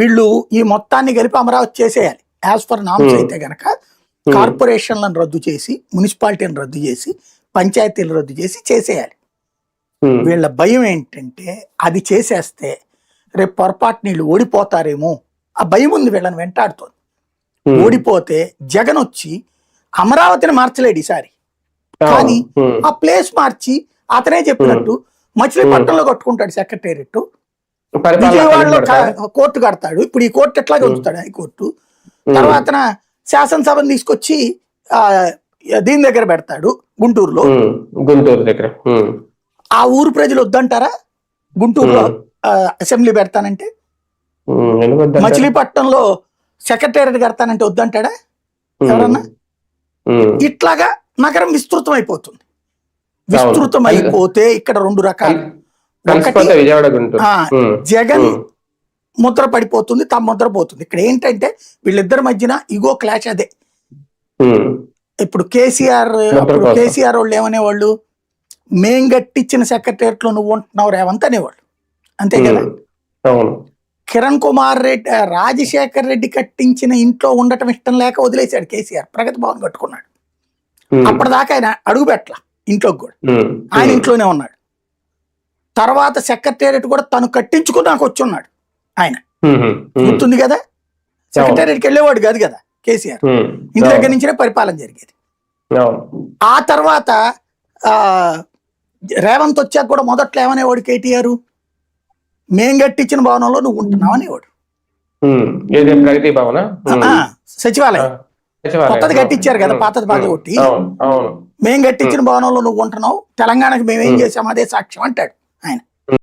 వీళ్ళు ఈ మొత్తాన్ని కలిపి అమరావతి చేసేయాలి. యాజ్ పర్ నామ్స్ అయితే గనక కార్పొరేషన్లను రద్దు చేసి, మున్సిపాలిటీని రద్దు చేసి, పంచాయతీలు రద్దు చేసి చేసేయాలి. వీళ్ళ భయం ఏంటంటే అది చేసేస్తే రేపు పొరపాటు నీళ్ళు ఓడిపోతారేమో ఆ భయం ఉంది, వీళ్ళని వెంటాడుతోంది. ఓడిపోతే జగన్ వచ్చి అమరావతిని మార్చలేడు ఈసారి, కానీ ఆ ప్లేస్ మార్చి అతనే చెప్పినట్టు మచిలీపట్నంలో కట్టుకుంటాడు సెక్రటేరియట్, విజయవాడలో కోర్టు కడతాడు. ఇప్పుడు ఈ కోర్టు ఎట్లాగే ఉంచుతాడు హైకోర్టు. తర్వాత శాసనసభను తీసుకొచ్చి దీని దగ్గర పెడతాడు గుంటూరు దగ్గర. ఆ ఊరు ప్రజలు వద్దంటారా గుంటూరులో అసెంబ్లీ పెడతానంటే? మచిలీపట్నంలో సెక్రటేరియట్ కడతానంటే వద్దంటాడా ఎవరన్నా? ఇట్లాగా నగరం విస్తృతం అయిపోతుంది. విస్తృతం అయిపోతే ఇక్కడ రెండు రకాలు, ఒకటి జగన్ ముద్ర పడిపోతుంది, తమ ముద్ర పోతుంది. ఇక్కడ ఏంటంటే వీళ్ళిద్దరి మధ్యన ఇగో క్లాష్. అదే ఇప్పుడు కేసీఆర్ వాళ్ళు ఏమనేవాళ్ళు, మేం గట్టించిన సెక్రటేరియట్ లో నువ్వు ఉంటున్నావు రేవంత్ అనేవాళ్ళు, అంతే కదా. కిరణ్ కుమార్ రెడ్డి, రాజశేఖర్ రెడ్డి కట్టించిన ఇంట్లో ఉండటం ఇష్టం లేక వదిలేశాడు కేసీఆర్, ప్రగతి భవన్ కట్టుకున్నాడు. అప్పటిదాకా ఆయన అడుగు పెట్టలా ఇంట్లోకి కూడా, ఆయన ఇంట్లోనే ఉన్నాడు. తర్వాత సెక్రటేరియట్ కూడా తను కట్టించుకున్నాక వచ్చి ఉన్నాడు ఆయన, గుర్తుంది కదా. సెక్రటేరియట్కి వెళ్ళేవాడు కాదు కదా కేసీఆర్, ఇంటి దగ్గర నుంచే పరిపాలన జరిగేది. ఆ తర్వాత రేవంత్ వచ్చాక కూడా మొదట్లో ఏమనేవాడు కేటీఆర్, మేం కట్టించిన భవనంలో నువ్వు ఉంటున్నావు అనేవాడు. సచివాలయం కొత్తది కట్టించారు కదా, పాతది బాగా కొట్టి మేం కట్టించిన భవనంలో నువ్వు ఉంటున్నావు, తెలంగాణకు మేమేం చేసాము అదే సాక్ష్యం అంటాడు ఆయన.